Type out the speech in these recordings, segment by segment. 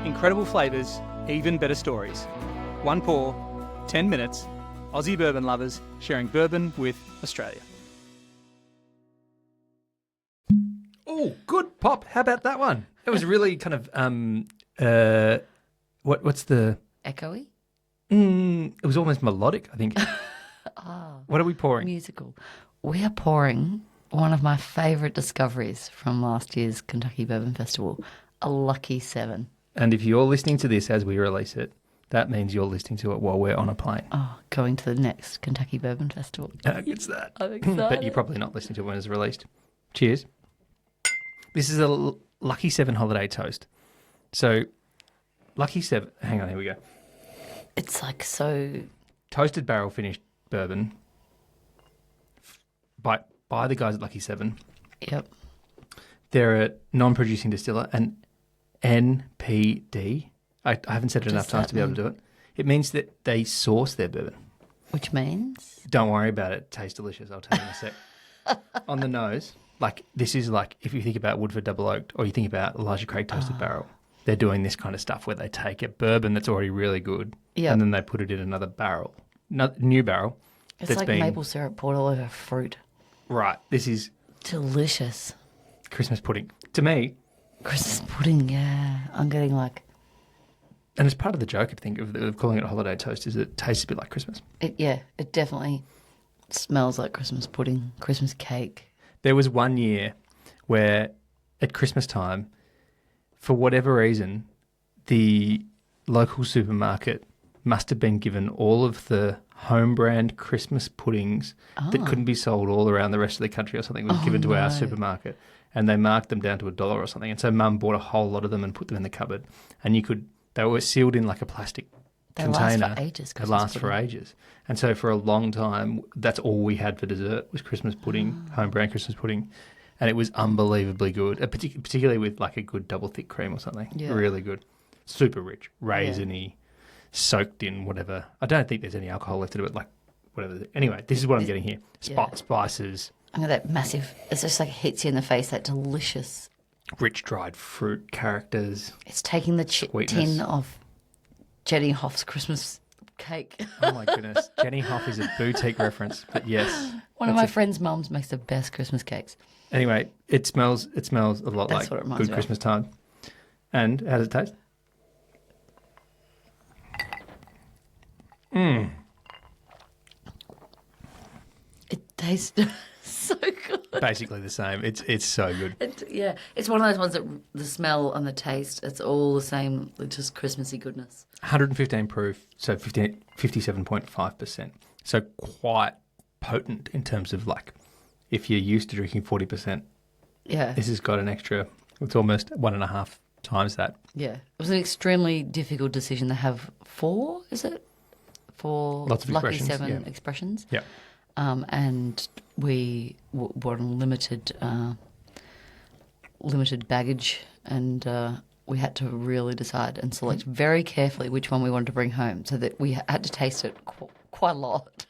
Incredible flavours, even better stories. One pour, 10 minutes. Aussie Bourbon Lovers, sharing bourbon with Australia. Oh, good pop. How about that one? It was really kind of what's the echoey? It was almost melodic, I think. What are we pouring? Musical. We are pouring one of my favourite discoveries from last year's Kentucky Bourbon Festival, a Lucky 7. And if you're listening to this as we release it, that means you're listening to it while we're on a plane. Oh, going to the next Kentucky Bourbon Festival. It's that. I'm excited. But you're probably not listening to it when it's released. Cheers. This is a Lucky 7 holiday toast. So, Lucky 7, hang on, here we go. It's like so... Toasted barrel finished bourbon by the guys at Lucky 7. Yep. They're a non-producing distiller, an NPD. I haven't said it enough times to be able to do it. It means that they source their bourbon. Which means? Don't worry about it. It tastes delicious. I'll tell you in a sec. On the nose, like this is like if you think about Woodford Double Oaked or you think about Elijah Craig Toasted Barrel, they're doing this kind of stuff where they take a bourbon that's already really good and then they put it in another barrel, new barrel. It's like maple syrup poured all over fruit. Right. This is... delicious. Christmas pudding. To me... Christmas pudding, yeah. I'm getting like... And it's part of the joke, I think, of calling it a holiday toast is it tastes a bit like Christmas. It definitely smells like Christmas pudding, Christmas cake. There was one year where at Christmas time, for whatever reason, the local supermarket must have been given all of the home brand Christmas puddings that couldn't be sold all around the rest of the country or something was given to our supermarket. And they marked them down to $1 or something. And so Mum bought a whole lot of them and put them in the cupboard. And they were sealed in like a plastic container. Last for ages. They last for ages. And so for a long time, that's all we had for dessert was Christmas pudding, home brand Christmas pudding. And it was unbelievably good, particularly with like a good double thick cream or something. Yeah. Really good. Super rich, raisiny, soaked in whatever. I don't think there's any alcohol left in it, but like whatever. Anyway, this is what I'm getting here. Spices. I know that massive, it's just like it hits you in the face, that delicious. Rich dried fruit characters. It's taking the tin of Jenny Hoff's Christmas cake. Oh my goodness. Jenny Hoff is a boutique reference, but yes. One of my friend's mums makes the best Christmas cakes. Anyway, it smells a lot That's like what it good Christmas time. And how does it taste? It tastes so good. Basically the same. It's so good. It's one of those ones that the smell and the taste, it's all the same, just Christmassy goodness. 115 proof, so 57.5%. So quite potent in terms of like, if you're used to drinking 40%, this has got an extra, it's almost 1.5 times that. Yeah. It was an extremely difficult decision to have four, is it? For lots of Lucky 7 expressions. Yeah. And we were on limited baggage, and we had to really decide and select very carefully which one we wanted to bring home, so that we had to taste it quite a lot.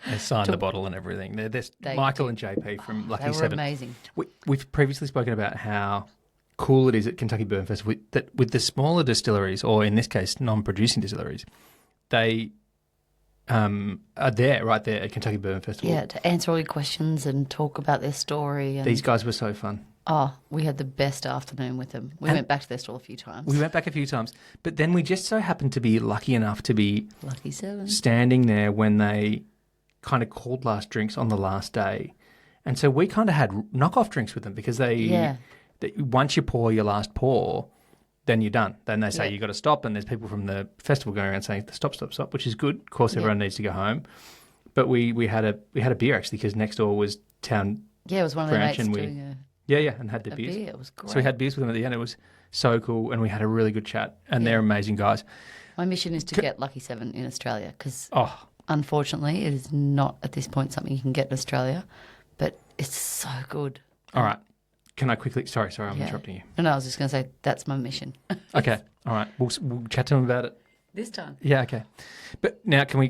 They signed the bottle and everything. There's Michael and JP from Lucky 7. They were amazing. We've previously spoken about how cool it is at Kentucky Bourbon Festival that with the smaller distilleries, or in this case non-producing distilleries, they are there, right there at Kentucky Bourbon Festival. Yeah, to answer all your questions and talk about their story. And these guys were so fun. Oh, we had the best afternoon with them. We went back to their stall a few times. We went back a few times. But then we just so happened to be lucky enough to be Lucky 7 standing there when they kind of called last drinks on the last day. And so we kind of had knockoff drinks with them because once you pour your last pour, then you're done. Then they say you got to stop, and there's people from the festival going around saying stop, which is good. Of course, everyone needs to go home. But we had a beer actually because next door was Town. Yeah, it was one of their mates doing and had the beers. Beer. It was great. So we had beers with them at the end. It was so cool, and we had a really good chat. And they're amazing guys. My mission is to get Lucky 7 in Australia because unfortunately it is not at this point something you can get in Australia, but it's so good. All right. Can I quickly... Sorry, I'm interrupting you. No, I was just going to say that's my mission. Okay, all right. We'll chat to them about it. This time. Yeah, okay. But now can we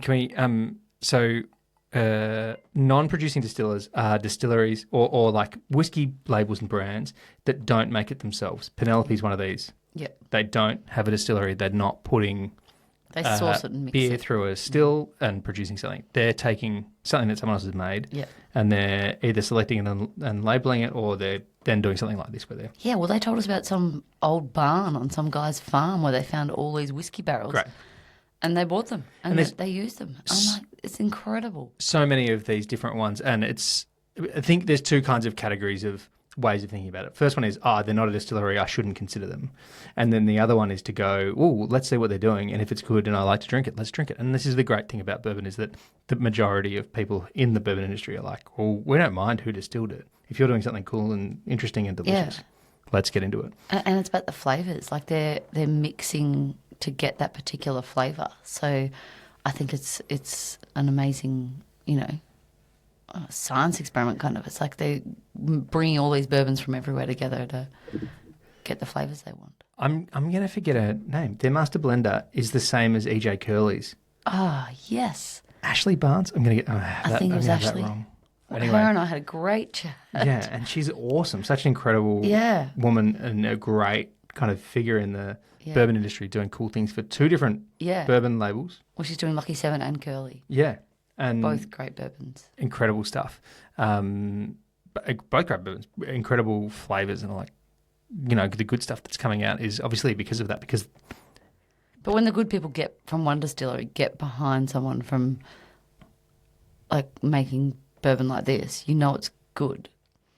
non-producing distillers are distilleries or like whiskey labels and brands that don't make it themselves. Penelope's one of these. Yep. They don't have a distillery. They're not putting They source it and mix beer it. through a still and producing something. They're taking something that someone else has made Yep. and they're either selecting it and labelling it, or they're then doing something like this where they're... Yeah, well, they told us about some old barn on some guy's farm where they found all these whiskey barrels. Great. And they bought them and And they used them. I'm like, it's incredible. So many of these different ones, and I think there's two kinds of categories of ways of thinking about it. First one is, they're not a distillery, I shouldn't consider them. And then the other one is to go, let's see what they're doing, and if it's good and I like to drink it, let's drink it. And this is the great thing about bourbon, is that the majority of people in the bourbon industry are like, well, we don't mind who distilled it. If you're doing something cool and interesting and delicious, let's get into it. And it's about the flavours. Like they're mixing to get that particular flavour. So I think it's an amazing, science experiment kind of. It's like they're bringing all these bourbons from everywhere together to get the flavours they want. I'm going to forget her name. Their master blender is the same as EJ Curley's. Ah, yes. Ashley Barnes? I'm going to get I think it was Ashley. that wrong. Well, Anyway. her and I had a great chat. Yeah, and she's awesome. Such an incredible woman and a great kind of figure in the bourbon industry, doing cool things for two different bourbon labels. Well, she's doing Lucky 7 and Curly. Yeah. And both great bourbons. Incredible stuff. Both great bourbons, incredible flavours, and the good stuff that's coming out is obviously because of that. But when the good people get from one distillery, get behind someone from making bourbon like this, it's good.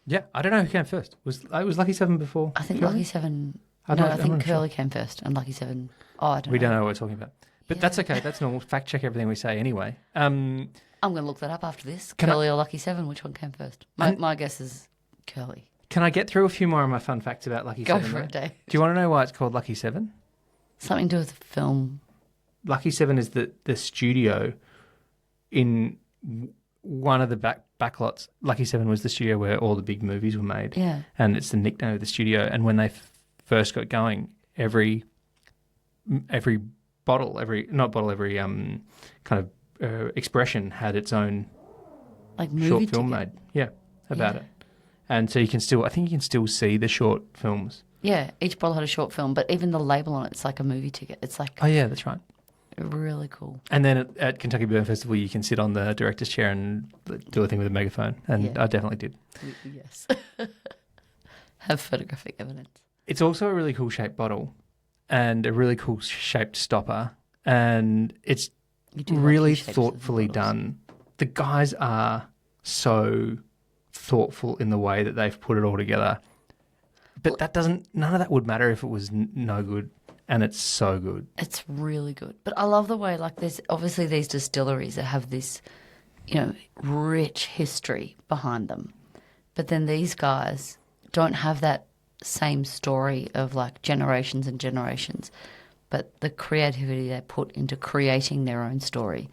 Yeah, I don't know who came first. Was Lucky 7 before? I think Curly? Lucky 7. I think Curly came first, and Lucky 7. I don't know. We don't know what we're talking about. But that's okay. That's normal. Fact check everything we say anyway. I'm going to look that up after this. Curly or Lucky 7, which one came first? My guess is Curly. Can I get through a few more of my fun facts about Lucky 7? Go for it, Dave. Do you want to know why it's called Lucky 7? Something to do with the film. Lucky 7 is the studio in one of the backlots. Lucky 7 was the studio where all the big movies were made. Yeah. And it's the nickname of the studio. And when they first got going, every kind of expression had its own short film made. Yeah, about it. And so I think you can still see the short films. Yeah, each bottle had a short film, but even the label on it's like a movie ticket. It's like... Oh, yeah, that's right. Really cool. And then at Kentucky Bourbon Festival, you can sit on the director's chair and do a thing with a megaphone. And I definitely did. Yes. Have photographic evidence. It's also a really cool shaped bottle and a really cool shaped stopper. And it's really thoughtfully done. The guys are so thoughtful in the way that they've put it all together. But none of that would matter if it was no good. And it's so good. It's really good. But I love the way, there's obviously these distilleries that have this, rich history behind them. But then these guys don't have that same story of, generations and generations. But the creativity they put into creating their own story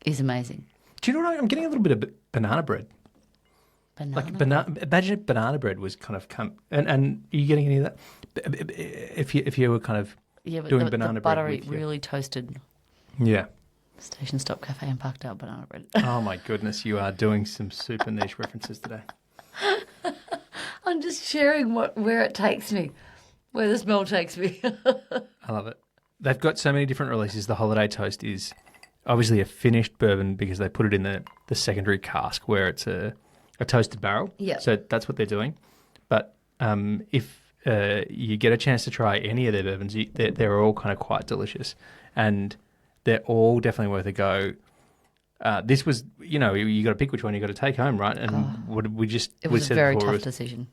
is amazing. Do you know what? I'm getting a little bit of banana bread. Imagine if banana bread was kind of and are you getting any of that? If you were kind of doing banana bread, buttery, really toasted. Yeah. Station Stop Cafe and Parkdale banana bread. Oh my goodness, you are doing some super niche references today. I'm just sharing where it takes me, where the smell takes me. I love it. They've got so many different releases. The Holiday Toast is obviously a finished bourbon because they put it in the secondary cask where it's a toasted barrel. Yeah. So that's what they're doing. But if you get a chance to try any of their bourbons, they're all kind of quite delicious. And they're all definitely worth a go. This was, you got to pick which one you got to take home, right? And it was a very tough decision.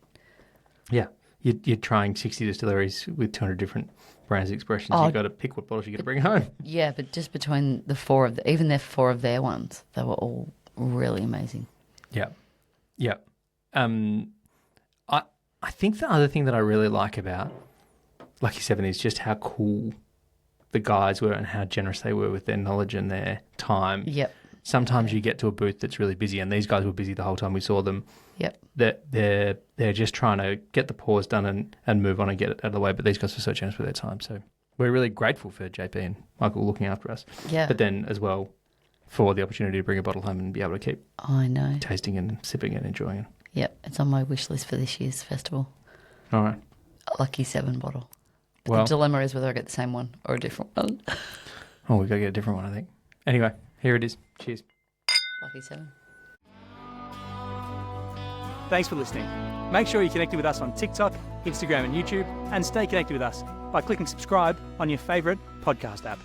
Yeah. You're trying 60 distilleries with 200 different brands and expressions. You've got to pick what bottles you're going to bring home. Yeah, but just between the four of their ones, they were all really amazing. Yeah. Yeah. I think the other thing that I really like about Lucky 7 is just how cool the guys were and how generous they were with their knowledge and their time. Yep. Sometimes you get to a booth that's really busy, and these guys were busy the whole time we saw them. Yep. They're just trying to get the pours done and move on and get it out of the way, but these guys were so generous with their time. So we're really grateful for JP and Michael looking after us. Yeah. But then as well for the opportunity to bring a bottle home and be able to keep tasting and sipping and enjoying it. Yep, it's on my wish list for this year's festival. All right. A Lucky 7 bottle. Well, the dilemma is whether I get the same one or a different one. oh, we got to get a different one, I think. Anyway, here it is. Cheers. Lucky 7. Thanks for listening. Make sure you're connected with us on TikTok, Instagram and YouTube, and stay connected with us by clicking subscribe on your favourite podcast app.